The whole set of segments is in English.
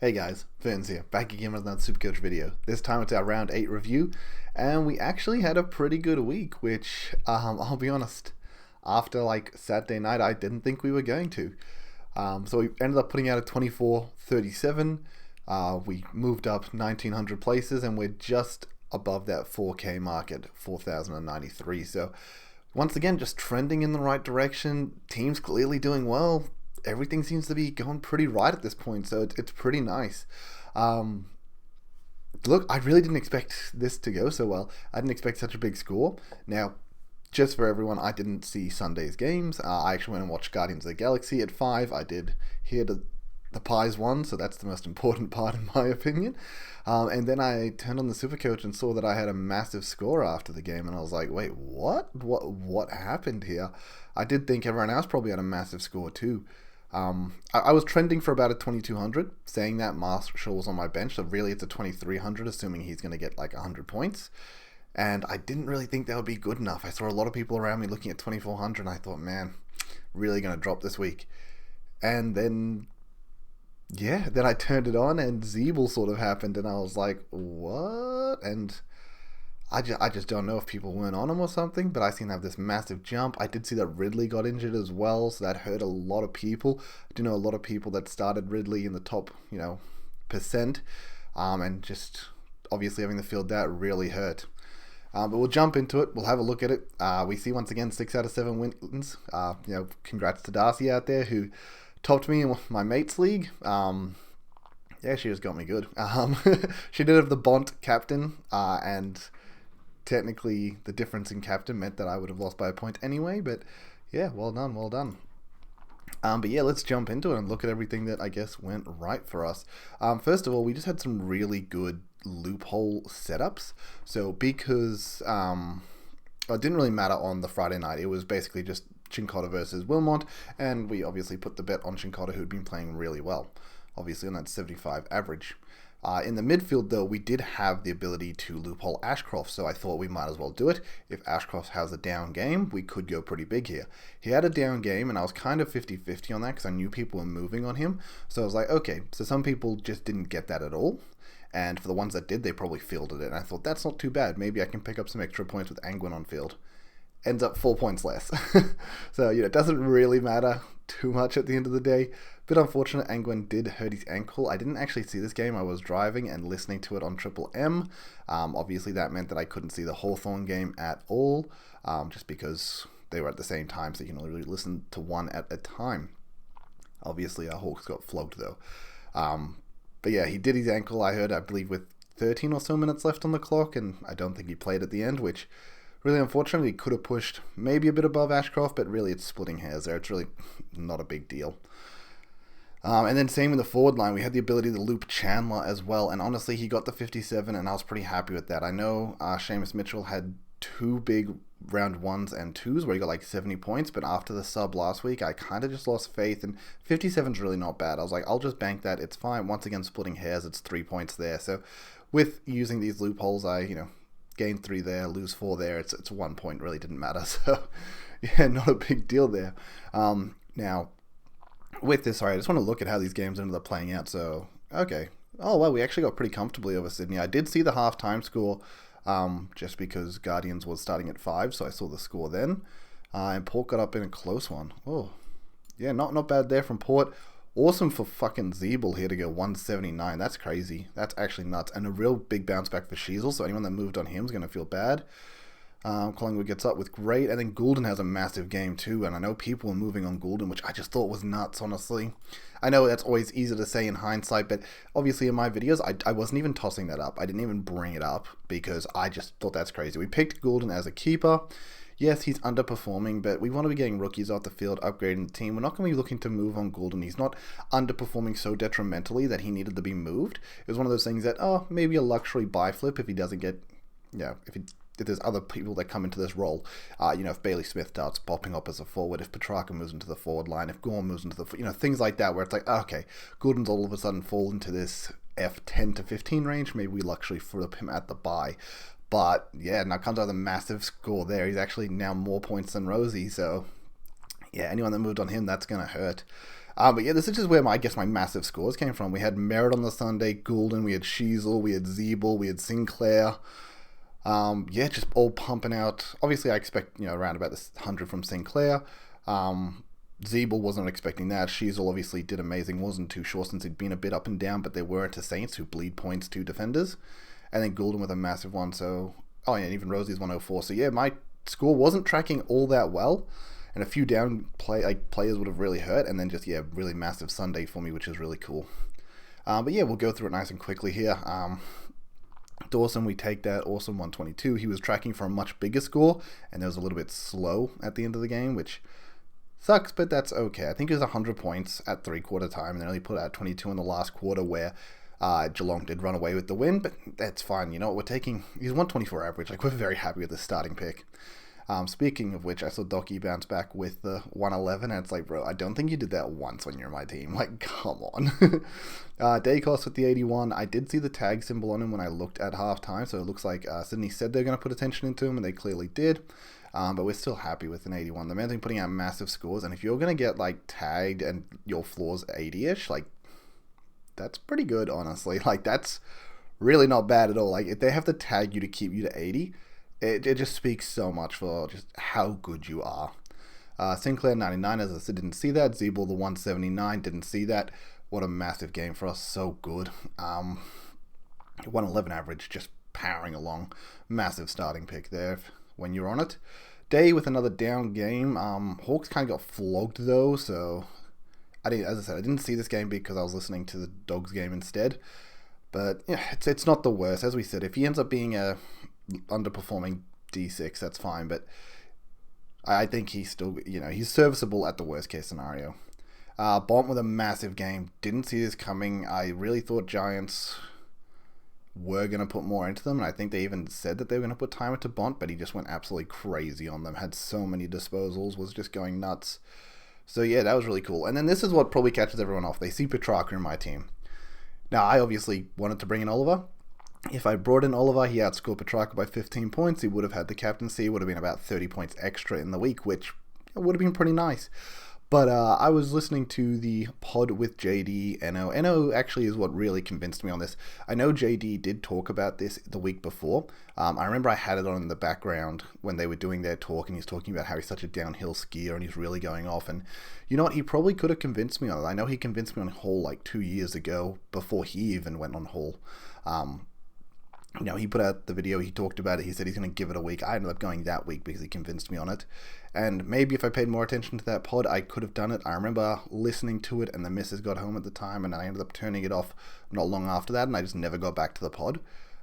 Hey guys, Ferns here, back again with another Supercoach video. This time it's our round 8 review, and we actually had a pretty good week, which, I'll be honest, after Saturday night, I didn't think we were going to. So we ended up putting out a 24-37. We moved up 1,900 places, and we're just above that 4K mark at 4,093. So once again, just trending in the right direction. Team's clearly doing well. Everything seems to be going pretty right at this point, so it's pretty nice. Um, Look, I really didn't expect this to go so well. I didn't expect such a big score. Now, just for everyone, I didn't see Sunday's games. I actually went and watched Guardians of the Galaxy at 5. I did hear the Pies won, so that's the most important part in my opinion. And then I turned on the Supercoach and saw that I had a massive score after the game, and I was like, wait, what? What happened here? I did think everyone else probably had a massive score too. I was trending for about a 2,200. Saying that, Marshall was on my bench, so really it's a 2,300, assuming he's going to get like 100 points. And I didn't really think that would be good enough. I saw a lot of people around me looking at 2,400, and I thought, man, really going to drop this week. And then, yeah, then I turned it on, and Zeeble sort of happened, and I was like, what? And I just don't know if people weren't on him or something, but I seen him have this massive jump. I did see that Ridley got injured as well, so that hurt a lot of people. I do know a lot of people that started Ridley in the top, percent, and just obviously having the field that really hurt. But we'll jump into it. We'll have a look at it. We see once again 6 out of 7 wins. Congrats to Darcy out there who topped me in my mates league. Yeah, she just got me good. She did have the Bont captain, and technically the difference in captain meant that I would have lost by a point anyway, but yeah, well done, well done. But yeah, let's jump into it and look at everything that I guess went right for us. First of all, we just had some really good loophole setups. So because it didn't really matter on the Friday night, it was basically just Chincotta versus Wilmot, and we obviously put the bet on Chincotta, who'd been playing really well, obviously on that 75 average. In the midfield, though, we did have the ability to loophole Ashcroft, so I thought we might as well do it. If Ashcroft has a down game, we could go pretty big here. He had a down game, and I was kind of 50-50 on that because I knew people were moving on him. So I was like, okay, so some people just didn't get that at all. And for the ones that did, they probably fielded it. And I thought, that's not too bad. Maybe I can pick up some extra points with Angwin on field. Ends up 4 points less. So, it doesn't really matter too much at the end of the day. Bit unfortunate, Angwin did hurt his ankle. I didn't actually see this game. I was driving and listening to it on Triple M. Obviously, that meant that I couldn't see the Hawthorn game at all, just because they were at the same time, so you can only really listen to one at a time. Obviously, our Hawks got flogged, though. But yeah, he did his ankle, I heard, I believe, with 13 or so minutes left on the clock, and I don't think he played at the end, which really unfortunately could have pushed maybe a bit above Ashcroft, but really it's splitting hairs there. It's really not a big deal. And then same with the forward line, we had the ability to loop Chandler as well, and honestly he got the 57 and I was pretty happy with that. I know Seamus Mitchell had 2 big round 1s and 2s where he got like 70 points, but after the sub last week I kind of just lost faith, and 57's really not bad. I was like, I'll just bank that, it's fine. Once again, splitting hairs, it's 3 points there. So with using these loopholes, I gain 3 there, lose 4 there. It's 1 point, really didn't matter. So yeah, not a big deal there. Now with this, sorry, I just want to look at how these games ended up playing out. So okay, oh well, we actually got pretty comfortably over Sydney. I did see the half-time score, just because Guardians was starting at 5, so I saw the score then. And Port got up in a close one. Oh yeah, not bad there from Port. Awesome for fucking Zeeble here to go 179. That's crazy. That's actually nuts. And a real big bounce back for Sheasel, so anyone that moved on him is going to feel bad. Collingwood gets up with great, and then Goulden has a massive game too, and I know people are moving on Goulden, which I just thought was nuts, honestly. I know that's always easy to say in hindsight, but obviously in my videos, I wasn't even tossing that up. I didn't even bring it up because I just thought that's crazy. We picked Goulden as a keeper. Yes, he's underperforming, but we want to be getting rookies off the field, upgrading the team. We're not going to be looking to move on Goulden. He's not underperforming so detrimentally that he needed to be moved. It was one of those things that, maybe a luxury buy flip if he doesn't get, if there's other people that come into this role. If Bailey Smith starts popping up as a forward, if Petrarca moves into the forward line, if Gorm moves into the, things like that, where it's like, okay, Goulden's all of a sudden fall into this F10 to 15 range. Maybe we luxury flip him at the buy. But yeah, now comes out a massive score there. He's actually now more points than Rosie. So yeah, anyone that moved on him, that's going to hurt. But yeah, this is just where I guess my massive scores came from. We had Merritt on the Sunday, Goulden, we had Sheasel, we had Zeeble, we had Sinclair. Yeah, just all pumping out. Obviously, I expect, around about this 100 from Sinclair. Zeeble wasn't expecting that. Sheasel obviously did amazing. Wasn't too sure since he'd been a bit up and down, but there were to Saints who bleed points to defenders. And then Goulden with a massive one. So, oh yeah, and even Rosie's 104. So yeah, my score wasn't tracking all that well. And a few down players would have really hurt. And then just, yeah, really massive Sunday for me, which is really cool. But yeah, we'll go through it nice and quickly here. Dawson, we take that. Awesome 122. He was tracking for a much bigger score, and it was a little bit slow at the end of the game, which sucks, but that's okay. I think it was 100 points at three-quarter time, and then only put out 22 in the last quarter where Geelong did run away with the win, but that's fine. You know what, he's 124 average. We're very happy with this starting pick. Speaking of which, I saw Docky bounce back with the 111, and it's like, bro, I don't think you did that once when you're my team. Come on. Dacos with the 81. I did see the tag symbol on him when I looked at halftime, so it looks like Sydney said they're going to put attention into him, and they clearly did. But we're still happy with an 81. The man's been putting out massive scores, and if you're going to get, tagged and your floor's 80-ish, that's pretty good, honestly. That's really not bad at all. If they have to tag you to keep you to 80... It just speaks so much for just how good you are. Sinclair 99, as I said, didn't see that. Zeeble the 179, didn't see that. What a massive game for us. So good. 111 average, just powering along. Massive starting pick there when you're on it. Day with another down game. Hawks kind of got flogged though, so as I said, I didn't see this game because I was listening to the Dogs game instead. But yeah, it's not the worst. As we said, if he ends up being a underperforming D6, that's fine, but I think he's still, he's serviceable at the worst case scenario. Bont with a massive game. Didn't see this coming. I really thought Giants were going to put more into them, and I think they even said that they were going to put time into Bont, but he just went absolutely crazy on them. Had so many disposals, was just going nuts. So yeah, that was really cool. And then this is what probably catches everyone off. They see Petrarca in my team. Now, I obviously wanted to bring in Oliver. If I brought in Oliver, he outscored Petrarca by 15 points. He would have had the captaincy. It would have been about 30 points extra in the week, which would have been pretty nice. But I was listening to the pod with JD. Eno actually is what really convinced me on this. I know JD did talk about this the week before. I remember I had it on in the background when they were doing their talk, and he's talking about how he's such a downhill skier and he's really going off. And you know what? He probably could have convinced me on it. I know he convinced me on Hall 2 years ago before he even went on Hall. He put out the video, he talked about it, he said he's going to give it a week. I ended up going that week because he convinced me on it. And maybe if I paid more attention to that pod, I could have done it. I remember listening to it, and the missus got home at the time, and I ended up turning it off not long after that, and I just never got back to the pod.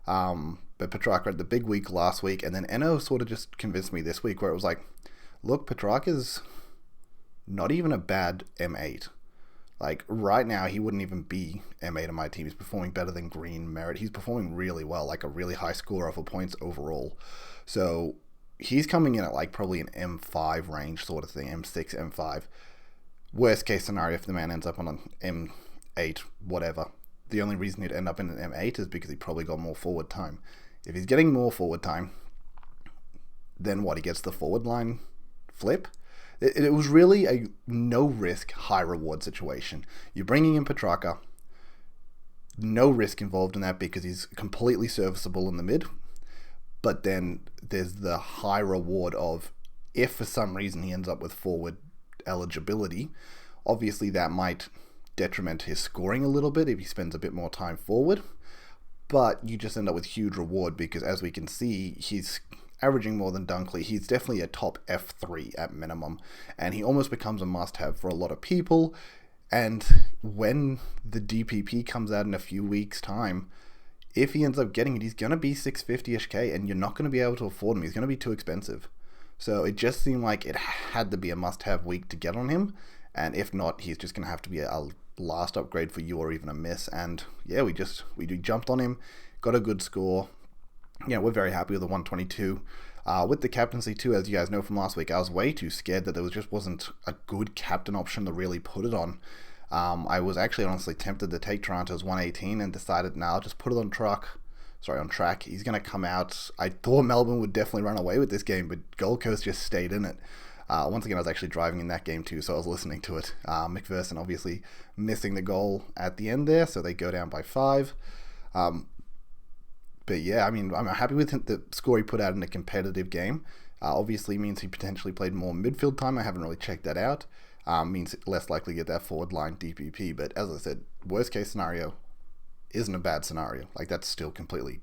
But Petrarca had the big week last week, and then Eno sort of just convinced me this week, where it was like, look, Petrarca's not even a bad M8. Right now, he wouldn't even be M8 on my team. He's performing better than Green, Merritt. He's performing really well, a really high scorer for points overall. So he's coming in at probably an M5 range sort of thing, M6, M5. Worst case scenario, if the man ends up on an M8, whatever. The only reason he'd end up in an M8 is because he probably got more forward time. If he's getting more forward time, then what? He gets the forward line flip? It was really a no-risk, high-reward situation. You're bringing in Petrarca, no risk involved in that because he's completely serviceable in the mid, but then there's the high reward of if for some reason he ends up with forward eligibility, obviously that might detriment his scoring a little bit if he spends a bit more time forward, but you just end up with huge reward because as we can see, he's averaging more than Dunkley. He's definitely a top F3 at minimum, and he almost becomes a must-have for a lot of people. And when the DPP comes out in a few weeks' time, if he ends up getting it, he's going to be 650-ish K, and you're not going to be able to afford him. He's going to be too expensive. So it just seemed like it had to be a must-have week to get on him, and if not, he's just going to have to be a last upgrade for you or even a miss. And yeah, we jumped on him, got a good score. We're very happy with the 122. With the captaincy too, as you guys know from last week, I was way too scared that there wasn't a good captain option to really put it on. I was actually honestly tempted to take Toronto's 118 and decided, I'll just put it on track. He's going to come out. I thought Melbourne would definitely run away with this game, but Gold Coast just stayed in it. Once again, I was actually driving in that game too, so I was listening to it. McPherson obviously missing the goal at the end there, so they go down by 5. But yeah, I mean, I'm happy with the score he put out in a competitive game. Obviously means he potentially played more midfield time. I haven't really checked that out. Means less likely to get that forward line DPP. But as I said, worst case scenario isn't a bad scenario. Like, that's still completely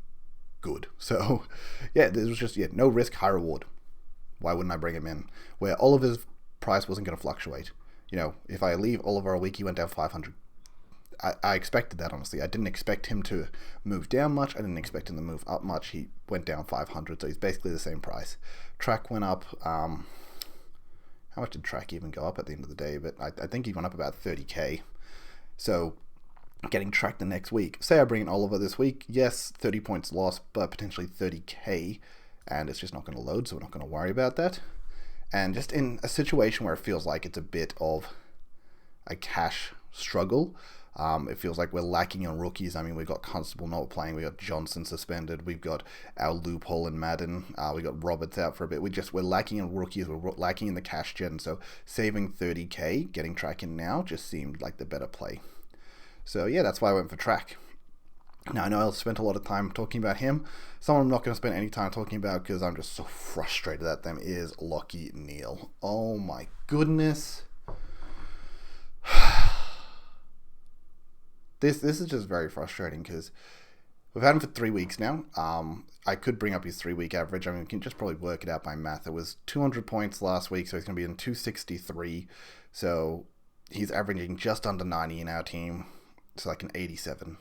good. So yeah, there was just no risk, high reward. Why wouldn't I bring him in? Where Oliver's price wasn't going to fluctuate. If I leave Oliver a week, he went down 500. I expected that, honestly. I didn't expect him to move down much. I didn't expect him to move up much. He went down 500, so he's basically the same price. Track went up. How much did Track even go up at the end of the day? But I think he went up about 30k. So getting Track the next week. Say I bring in Oliver this week. Yes, 30 points lost, but potentially 30k. And it's just not going to load, so we're not going to worry about that. And just in a situation where it feels like it's a bit of a cash struggle, it feels like we're lacking on rookies. I mean, we've got Constable not playing, we got Johnson suspended, we've got our loophole in Madden, we got Roberts out for a bit. We're lacking in rookies, we're lacking in the cash gen, so saving 30k, getting Track in now, just seemed like the better play. So yeah, that's why I went for Track. Now, I know I spent a lot of time talking about him. Someone I'm not going to spend any time talking about because I'm just so frustrated at them is Lachie Neale. Oh my goodness. This is just very frustrating because we've had him for 3 weeks now. I could bring up his 3-week average. I mean, we can just probably work it out by math. It was 200 points last week, so he's going to be in 263. So he's averaging just under 90 in our team. It's like an 87.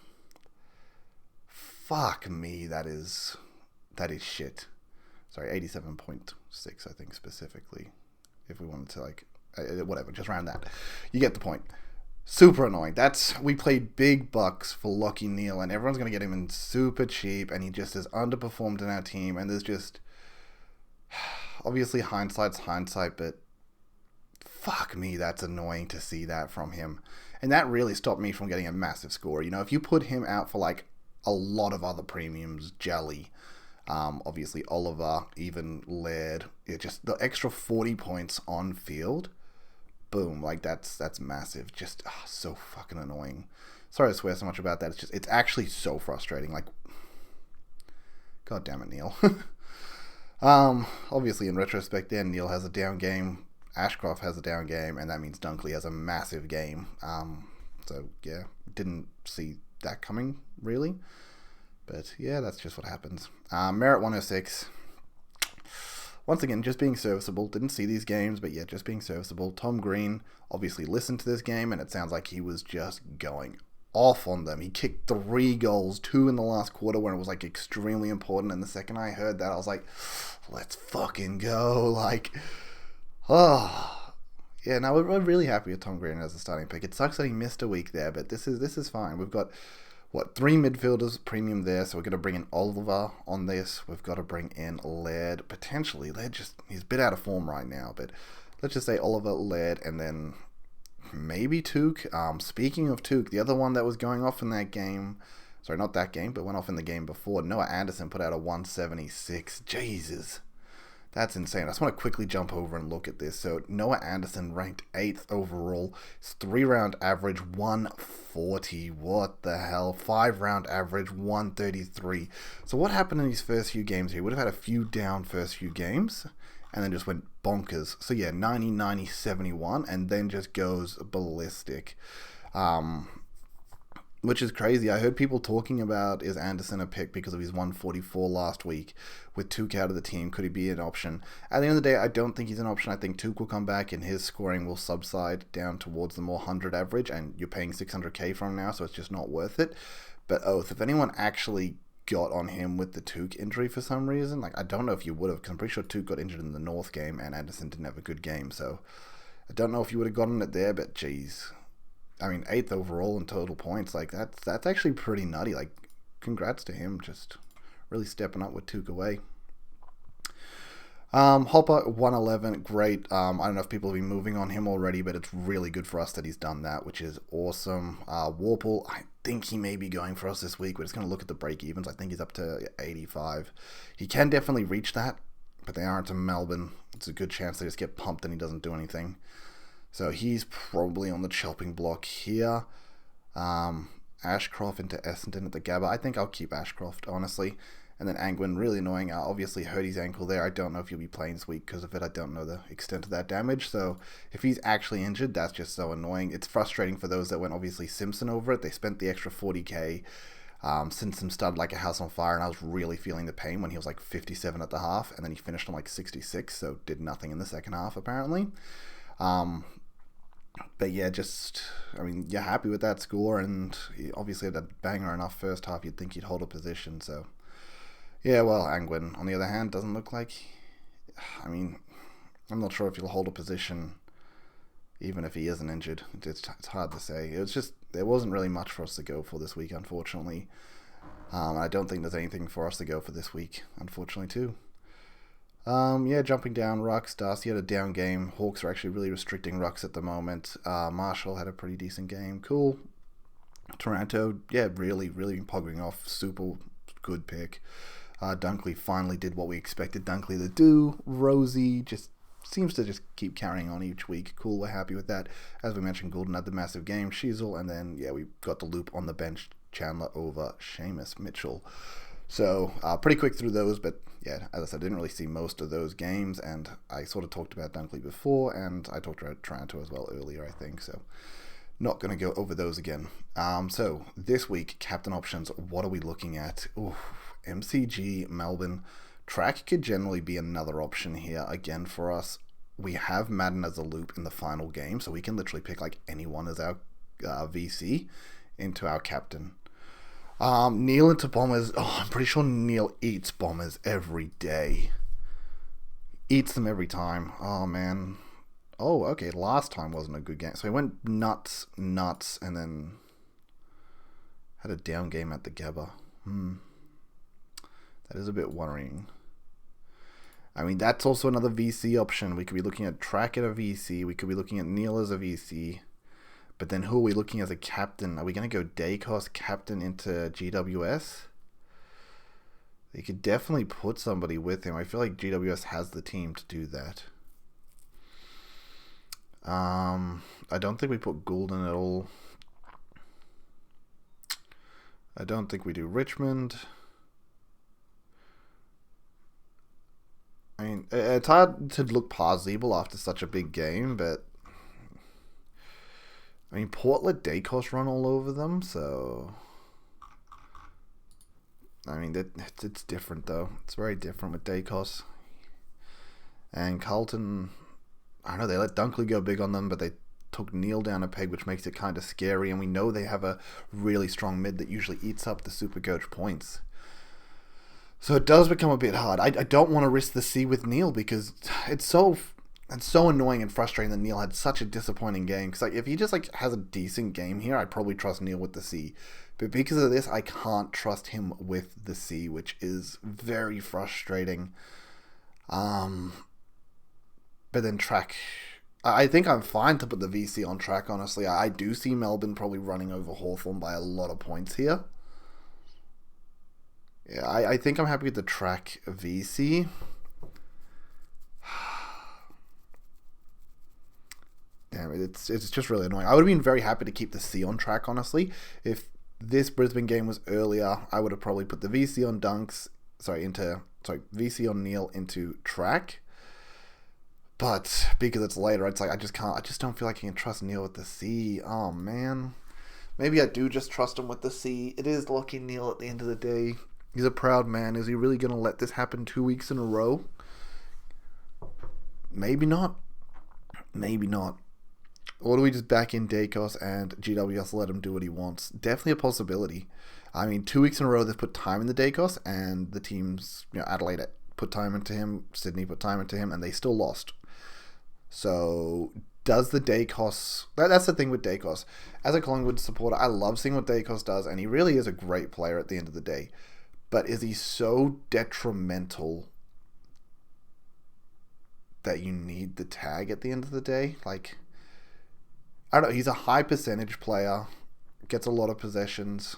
Fuck me, that is shit. Sorry, 87.6, I think, specifically. If we wanted to, whatever, just round that. You get the point. Super annoying. We played big bucks for Lachie Neale, and everyone's going to get him in super cheap, and he just has underperformed in our team, and there's just, obviously hindsight's hindsight, but fuck me, that's annoying to see that from him. And that really stopped me from getting a massive score. If you put him out for a lot of other premiums, Jelly, obviously Oliver, even Laird, just the extra 40 points on field, boom, that's massive. Just so fucking annoying. Sorry to swear so much about that. It's actually so frustrating. God damn it, Neale. Obviously in retrospect then, Neale has a down game, Ashcroft has a down game, and that means Dunkley has a massive game. So yeah, didn't see that coming really, but yeah, that's just what happens. Merritt 106, once again just being serviceable. Didn't see these games, but yeah, just being serviceable. Tom Green obviously listened to this game, and it sounds like he was just going off on them. He kicked 3 goals, 2 in the last quarter when it was extremely important, and the second I heard that I was like, let's fucking go. Yeah, no, we're really happy with Tom Green as a starting pick. It sucks that he missed a week there, but this is fine. We've got 3 midfielders premium there, so we're going to bring in Oliver on this. We've got to bring in Laird, potentially. He's a bit out of form right now, but let's just say Oliver, Laird, and then maybe Took. Speaking of Took, the other one that was going off in that game, sorry, not that game, but went off in the game before, Noah Anderson put out a 176. Jesus. That's insane. I just want to quickly jump over and look at this. So Noah Anderson ranked 8th overall. His 3-round average 140. What the hell? 5-round average 133. So what happened in his first few games here? He would have had a few down first few games and then just went bonkers. So yeah, 90, 90, 71, and then just goes ballistic. Which is crazy. I heard people talking about, is Anderson a pick because of his 144 last week with Took out of the team? Could he be an option? At the end of the day, I don't think he's an option. I think Took will come back and his scoring will subside down towards the more 100 average, and you're paying 600k from now, so it's just not worth it. But Oath, if anyone actually got on him with the Took injury for some reason, I don't know if you would have, because I'm pretty sure Took got injured in the North game and Anderson didn't have a good game, so I don't know if you would have gotten it there, but geez. I mean, 8th overall in total points, that's actually pretty nutty. Congrats to him, just really stepping up with Took away. Hopper 111, great. I don't know if people have been moving on him already, but it's really good for us that he's done that, which is awesome. Warple, I think he may be going for us this week. We're just going to look at the break evens. I think he's up to 85. He can definitely reach that, but they aren't in Melbourne. It's a good chance they just get pumped and he doesn't do anything. So he's probably on the chopping block here. Ashcroft into Essendon at the Gabba. I think I'll keep Ashcroft, honestly. And then Angwin, really annoying. Obviously hurt his ankle there. I don't know if he'll be playing this week because of it. I don't know the extent of that damage. So if he's actually injured, that's just so annoying. It's frustrating for those that went obviously Simpson over it. They spent the extra 40k. Simpson started like a house on fire, and I was really feeling the pain when he was like 57 at the half, and then he finished on like 66, so did nothing in the second half apparently. But yeah, you're happy with that score, and he obviously had a banger enough first half. You'd think he'd hold a position. So yeah, well, Angwin, on the other hand, doesn't look like. I'm not sure if he'll hold a position, even if he isn't injured. It's hard to say. It was just there wasn't really much for us to go for this week, unfortunately. I don't think there's anything for us to go for this week, unfortunately, too. Jumping down, Rucks. Darcy had a down game. Hawks are actually really restricting Rucks at the moment. Marshall had a pretty decent game. Cool. Toronto, really been pogging off. Super good pick. Dunkley finally did what we expected Dunkley to do. Rosie just seems to just keep carrying on each week. Cool, we're happy with that. As we mentioned, Goulden had the massive game. Sheasel, and then, we got the loop on the bench. Chandler over Seamus Mitchell. So, pretty quick through those, but yeah, as I said, I didn't really see most of those games, and I sort of talked about Dunkley before, and I talked about Toronto as well earlier, I think, so not going to go over those again. So, this week, captain options, what are we looking at? MCG, Melbourne. Track could generally be another option here, again, for us. We have Madden as a loop in the final game, so we can literally pick, like, anyone as our VC into our captain. Neil into Bombers. I'm pretty sure Neil eats Bombers every day. Eats them every time. Oh, man. Oh, okay. Last time wasn't a good game. So he went nuts, and then had a down game at the Gabba. That is a bit worrying. That's also another VC option. We could be looking at Track at a VC. We could be looking at Neil as a VC. But then who are we looking as a captain? Are we going to go Dacos captain into GWS? They could definitely put somebody with him. I feel like GWS has the team to do that. I don't think we put Goulden at all. I don't think we do Richmond. It's hard to look past Zeeble after such a big game, but Port let Dacos run all over them, so it's different though. It's very different with Dacos. And Carlton, I don't know, they let Dunkley go big on them, but they took Neil down a peg, which makes it kind of scary, and we know they have a really strong mid that usually eats up the Supercoach points. So it does become a bit hard. I don't want to risk the C with Neil because it's so annoying and frustrating that Neil had such a disappointing game. Because if he just has a decent game here, I'd probably trust Neil with the C. But because of this, I can't trust him with the C, which is very frustrating. But then Track, I think I'm fine to put the VC on Track, honestly. I do see Melbourne probably running over Hawthorn by a lot of points here. Yeah, I think I'm happy with the Track VC. Damn it, it's just really annoying. I would have been very happy to keep the C on Track, honestly. If this Brisbane game was earlier, I would have probably put the VC on VC on Neil into Track. But because it's later, it's I just don't feel like I can trust Neil with the C. Oh man. Maybe I do just trust him with the C. It is Lockie Neil at the end of the day. He's a proud man. Is he really going to let this happen 2 weeks in a row? Maybe not. Or do we just back in Dacos and GWS let him do what he wants? Definitely a possibility. 2 weeks in a row they've put time in the Dacos, and the teams, Adelaide put time into him, Sydney put time into him, and they still lost. So does the Dacos... That's the thing with Dacos. As a Collingwood supporter, I love seeing what Dacos does, and he really is a great player at the end of the day. But is he so detrimental that you need the tag at the end of the day? I don't know, he's a high percentage player, gets a lot of possessions.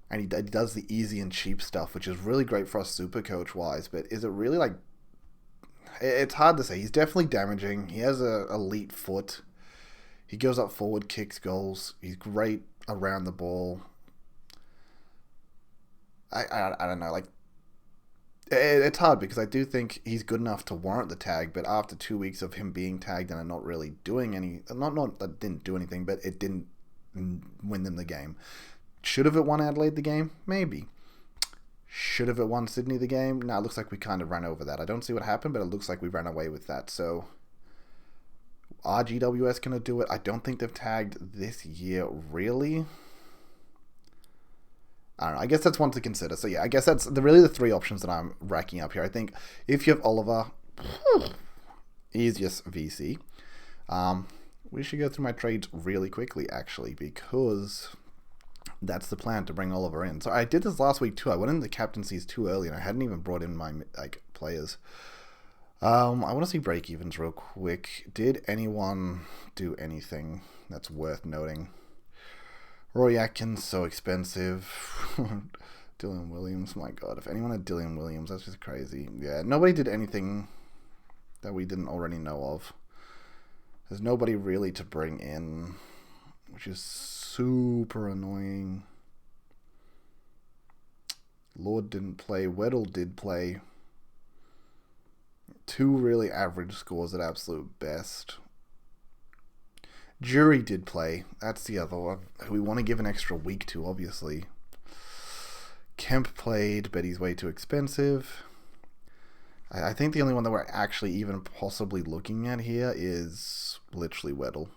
And he does the easy and cheap stuff, which is really great for us Supercoach wise. But is it really like? It's hard to say. He's definitely damaging. He has a elite foot. He goes up forward, kicks goals. He's great around the ball. I don't know. Like, it's hard because I do think he's good enough to warrant the tag. But after 2 weeks of him being tagged and not really doing not that didn't do anything, but it didn't win them the game. Should have it won Adelaide the game? Maybe. Should have it won Sydney the game? No, it looks like we kind of ran over that. I don't see what happened, but it looks like we ran away with that. So, are GWS going to do it? I don't think they've tagged this year, really. I don't know. I guess that's one to consider. So, yeah, I guess that's really the three options that I'm racking up here. I think if you have Oliver, easiest VC. We should go through my trades really quickly, actually, because that's the plan, to bring Oliver in. So I did this last week too. I went into the captaincies too early, and I hadn't even brought in my players. I want to see break evens real quick. Did anyone do anything that's worth noting? Roy Atkins, so expensive. Dylan Williams, my God. If anyone had Dylan Williams, that's just crazy. Yeah, nobody did anything that we didn't already know of. There's nobody really to bring in, which is super annoying. Lord didn't play. Weddle did play. 2 really average scores at absolute best. Jury did play. That's the other one who we want to give an extra week to, obviously. Kemp played, but he's way too expensive. I think the only one that we're actually even possibly looking at here is literally Weddle.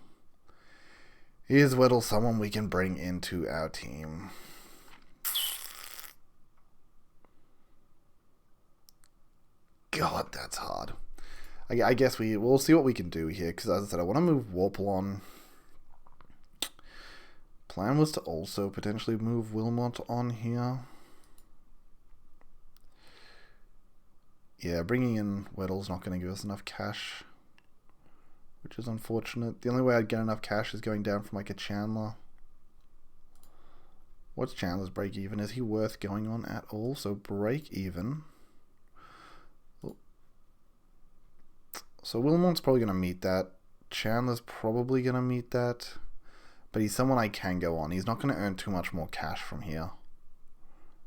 Is Weddle someone we can bring into our team? God, that's hard. I guess we'll see what we can do here, because as I said, I want to move Warple on. Plan was to also potentially move Wilmot on here. Yeah, bringing in Weddle's not going to give us enough cash, which is unfortunate. The only way I'd get enough cash is going down from like a Chandler. What's Chandler's break even? Is he worth going on at all? So break even. So Wilmot's probably going to meet that. Chandler's probably going to meet that. But he's someone I can go on. He's not going to earn too much more cash from here.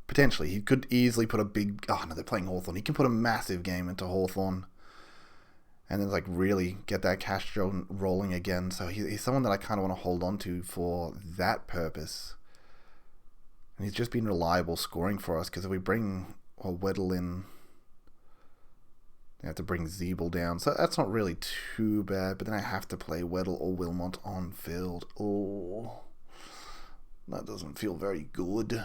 Potentially. He could easily put a big... Oh, no, they're playing Hawthorn. He can put a massive game into Hawthorn. And then, like, really get that cash rolling again. So he's someone that I kind of want to hold on to for that purpose. And he's just been reliable scoring for us. Because if we bring Weddle in... I have to bring Zeeble down. So that's not really too bad. But then I have to play Weddle or Wilmot on field. Oh, that doesn't feel very good.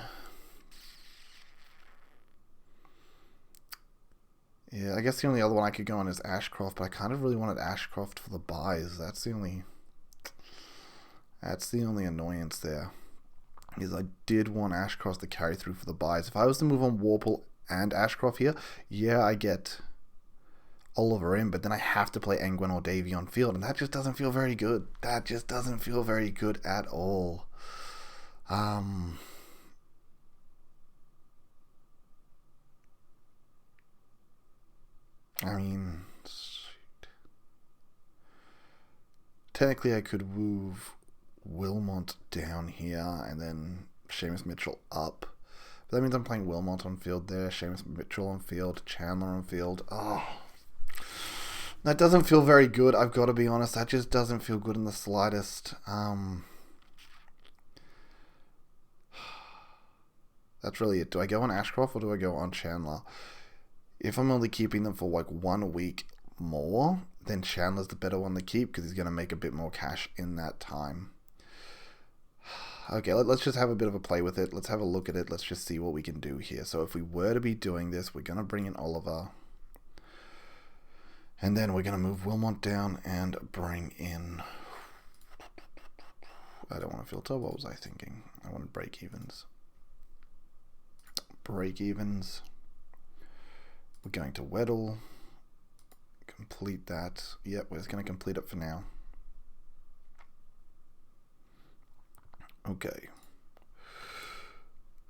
Yeah, I guess the only other one I could go on is Ashcroft. But I kind of really wanted Ashcroft for the buys. That's the only annoyance there. Is I did want Ashcroft to carry through for the buys. If I was to move on Warple and Ashcroft here, yeah, I get Oliver in, but then I have to play Engwen or Davey on field, and that just doesn't feel very good. That just doesn't feel very good at all. I mean, technically I could move Wilmot down here and then Seamus Mitchell up. But that means I'm playing Wilmot on field there, Seamus Mitchell on field, Chandler on field. Oh, that doesn't feel very good, I've got to be honest. That just doesn't feel good in the slightest. That's really it. Do I go on Ashcroft or do I go on Chandler? If I'm only keeping them for like 1 week more, then Chandler's the better one to keep because he's going to make a bit more cash in that time. Okay, let's just have a bit of a play with it. Let's have a look at it. Let's just see what we can do here. So if we were to be doing this, we're going to bring in Oliver. And then we're going to move Wilmot down and bring in... I don't want to filter. What was I thinking? I wanted break evens. Break evens. We're going to Weddle. Complete that. Yep, we're just going to complete it for now. Okay.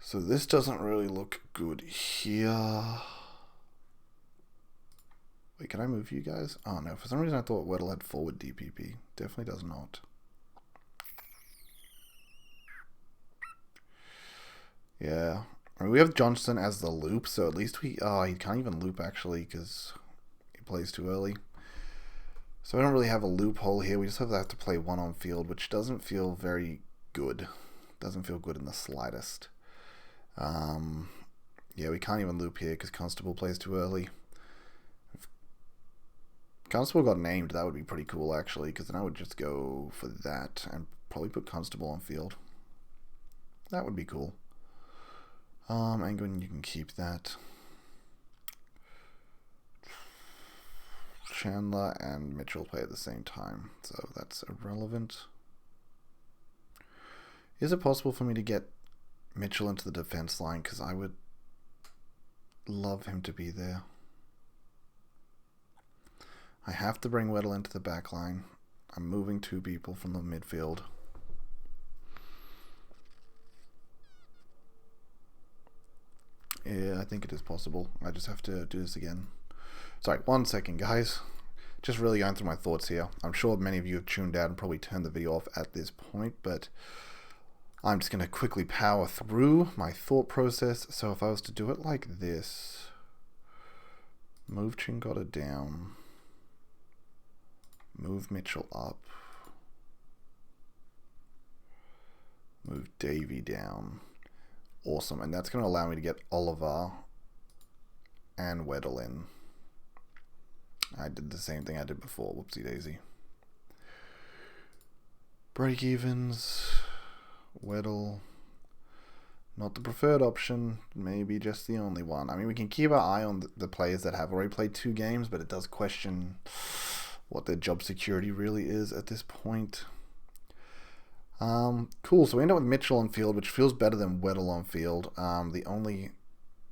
So this doesn't really look good here. Wait, can I move you guys? Oh no, for some reason I thought Weddle had forward DPP. Definitely does not. Yeah. I mean, we have Johnson as the loop, so at least we... Oh, he can't even loop actually because he plays too early. So I don't really have a loophole here. We just have to play one on field, which doesn't feel very good. Doesn't feel good in the slightest. Yeah, we can't even loop here because Constable plays too early. If Constable got named, that would be pretty cool actually, because then I would just go for that and probably put Constable on field. That would be cool. Angwin, you can keep that. Chandler and Mitchell play at the same time, so that's irrelevant. Is it possible for me to get Mitchell into the defense line? Because I would love him to be there. I have to bring Weddle into the back line. I'm moving 2 people from the midfield. Yeah, I think it is possible. I just have to do this again. Sorry, 1 second, guys. Just really going through my thoughts here. I'm sure many of you have tuned out and probably turned the video off at this point, but I'm just going to quickly power through my thought process. So if I was to do it like this, move Chingota down, move Mitchell up, move Davey down. Awesome, and that's going to allow me to get Oliver and Weddle in. I did the same thing I did before. Whoopsie daisy. Break evens. Weddle. Not the preferred option. Maybe just the only one. I mean, we can keep our eye on the players that have already played 2 games, but it does question what their job security really is at this point. Cool. So we end up with Mitchell on field, which feels better than Weddle on field. The only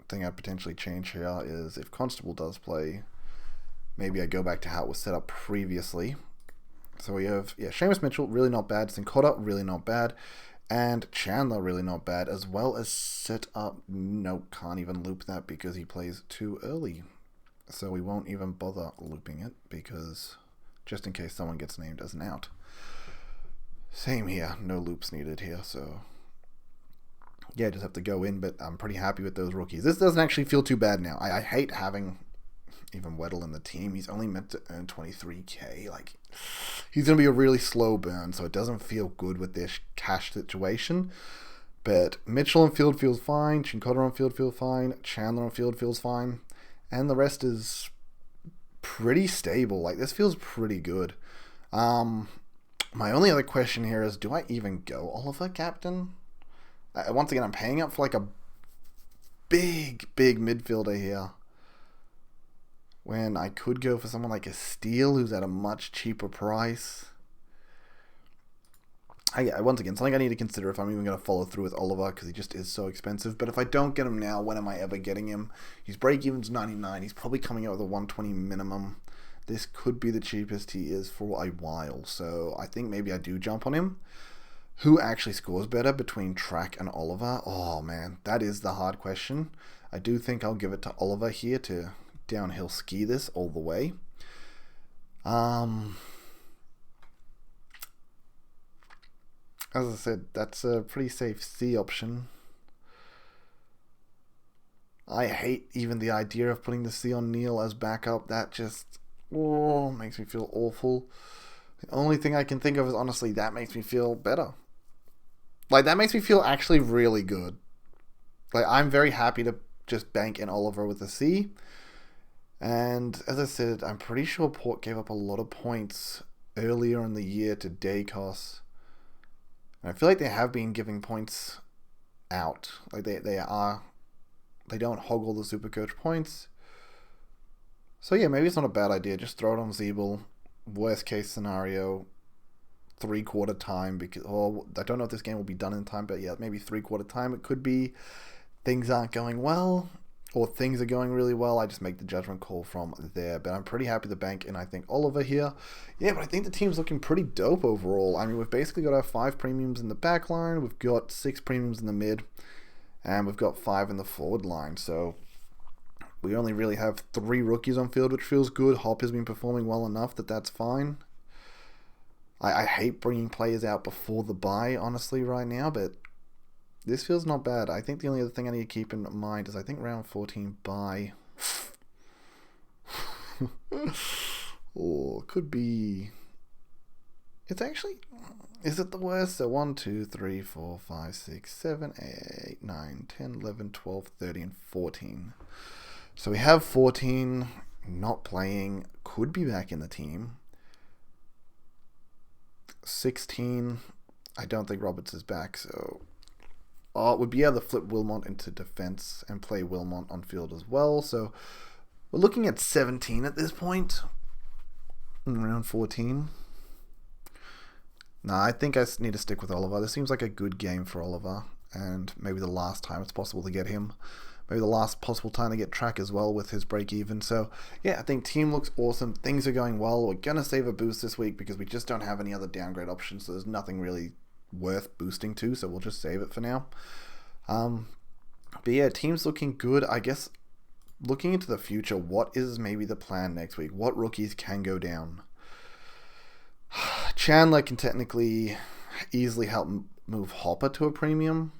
thing I'd potentially change here is if Constable does play, maybe I go back to how it was set up previously. So we have, yeah, Seamus Mitchell, really not bad. Sincota, really not bad. And Chandler, really not bad. As well as set up, nope, can't even loop that because he plays too early. So we won't even bother looping it because just in case someone gets named as an out. Same here, no loops needed here, so yeah, just have to go in, but I'm pretty happy with those rookies. This doesn't actually feel too bad now. I hate having even Weddle in the team. He's only meant to earn 23k. Like, he's going to be a really slow burn, so it doesn't feel good with this cash situation. But Mitchell on field feels fine, Chincotta on field feels fine, Chandler on field feels fine, and the rest is pretty stable. Like, this feels pretty good. My only other question here is, do I even go Oliver captain? Once again, I'm paying up for like a big midfielder here, when I could go for someone like a Steele who's at a much cheaper price. Once again, something I need to consider if I'm even going to follow through with Oliver, because he just is so expensive. But if I don't get him now, when am I ever getting him? His break-even's 99. He's probably coming out with a 120 minimum. This could be the cheapest he is for a while. So I think maybe I do jump on him. Who actually scores better between Track and Oliver? Oh, man, that is the hard question. I do think I'll give it to Oliver here to downhill ski this all the way. As I said, that's a pretty safe C option. I hate even the idea of putting the C on Neil as backup. That just makes me feel awful. The only thing I can think of is, honestly, that makes me feel better. Like, that makes me feel actually really good. Like, I'm very happy to just bank in Oliver with a C. And as I said, I'm pretty sure Port gave up a lot of points earlier in the year to Dacos. And I feel like they have been giving points out. Like, they don't hoggle the Supercoach points. So yeah, maybe it's not a bad idea. Just throw it on Zeeble. Worst case scenario, 3/4 time, because I don't know if this game will be done in time, but yeah, maybe 3/4 time. It could be things aren't going well, or things are going really well. I just make the judgment call from there. But I'm pretty happy the bank, and I think Oliver here. Yeah, but I think the team's looking pretty dope overall. I mean, we've basically got our 5 premiums in the back line. We've got 6 premiums in the mid. and we've got 5 in the forward line. So we only really have 3 rookies on field, which feels good. Hop has been performing well enough that that's fine. I hate bringing players out before the bye, honestly, right now, but this feels not bad. I think the only other thing I need to keep in mind is I think round 14 bye. Or could be... It's actually... Is it the worst? So 1, 2, 3, 4, 5, 6, 7, 8, 9, 10, 11, 12, 13, and 14. So we have 14 not playing. Could be back in the team. 16, I don't think Roberts is back, so we'd be able to flip Wilmot into defense and play Wilmot on field as well. So we're looking at 17 at this point, around 14. I think I need to stick with Oliver. This seems like a good game for Oliver, and maybe the last time it's possible to get him. Maybe the last possible time to get Track as well with his break even. So, yeah, I think team looks awesome. Things are going well. We're going to save a boost this week because we just don't have any other downgrade options. So there's nothing really worth boosting to. So we'll just save it for now. But yeah, team's looking good. I guess looking into the future, what is maybe the plan next week? What rookies can go down? Chandler can technically easily help move Hopper to a premium.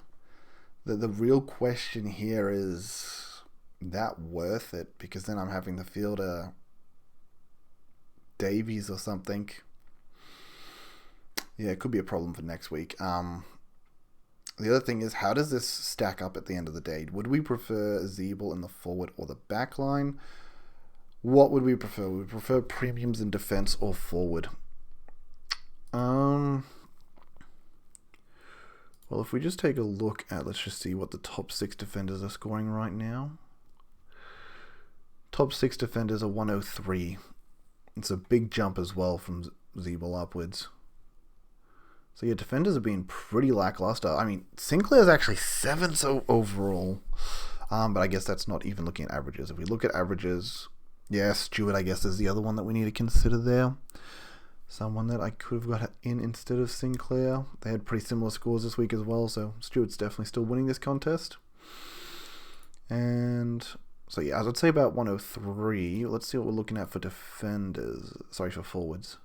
The real question here is that worth it? Because then I'm having to field a Davies or something. Yeah, it could be a problem for next week. The other thing is, how does this stack up at the end of the day? Would we prefer Zeeble in the forward or the back line? What would we prefer? Would we prefer premiums in defense or forward? Well, if we just take a look at, let's just see what the top 6 defenders are scoring right now. Top 6 defenders are 103. It's a big jump as well from Zeeble upwards. So yeah, defenders have been pretty lackluster. I mean, Sinclair's actually 7th overall. But I guess that's not even looking at averages. If we look at averages, yeah, Stewart, I guess, is the other one that we need to consider there. Someone that I could have got in instead of Sinclair. They had pretty similar scores this week as well, so Stewart's definitely still winning this contest. And so yeah, I would say about 103. Let's see what we're looking at for defenders. Sorry, for forwards.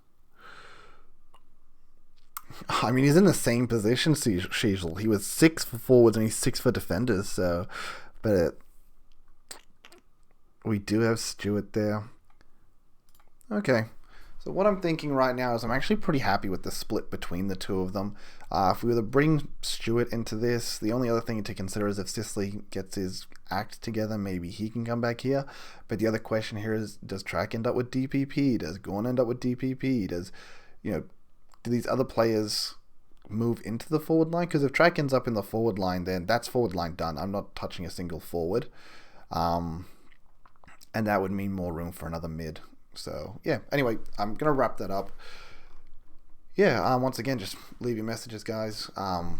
I mean, he's in the same position, Sheasel. He was 6 for forwards and he's 6 for defenders, so... But we do have Stewart there. Okay. So what I'm thinking right now is I'm actually pretty happy with the split between the two of them. If we were to bring Stewart into this, the only other thing to consider is if Sicily gets his act together, maybe he can come back here. But the other question here is, does Track end up with DPP? Does Gorn end up with DPP? Does, do these other players move into the forward line? Because if Track ends up in the forward line, then that's forward line done. I'm not touching a single forward. And that would mean more room for another mid. So, yeah, anyway, I'm going to wrap that up. Yeah, once again, just leave your messages, guys. Yeah,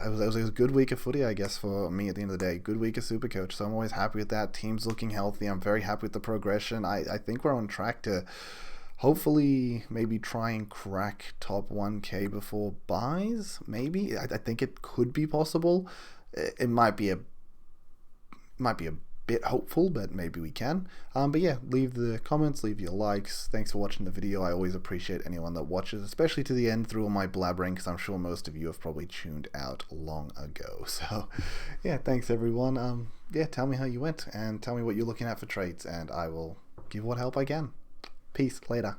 it was a good week of footy, I guess, for me at the end of the day. Good week of Supercoach, so I'm always happy with that. Team's looking healthy. I'm very happy with the progression. I think we're on track to hopefully maybe try and crack top 1K before buys, maybe. I think it could be possible. It might be a bit hopeful, but maybe we can. But yeah, leave the comments, leave your likes. Thanks for watching the video. I always appreciate anyone that watches, especially to the end through all my blabbering, because I'm sure most of you have probably tuned out long ago. So yeah, thanks everyone. Yeah, tell me how you went and tell me what you're looking at for trades, and I will give what help I can. Peace. Later.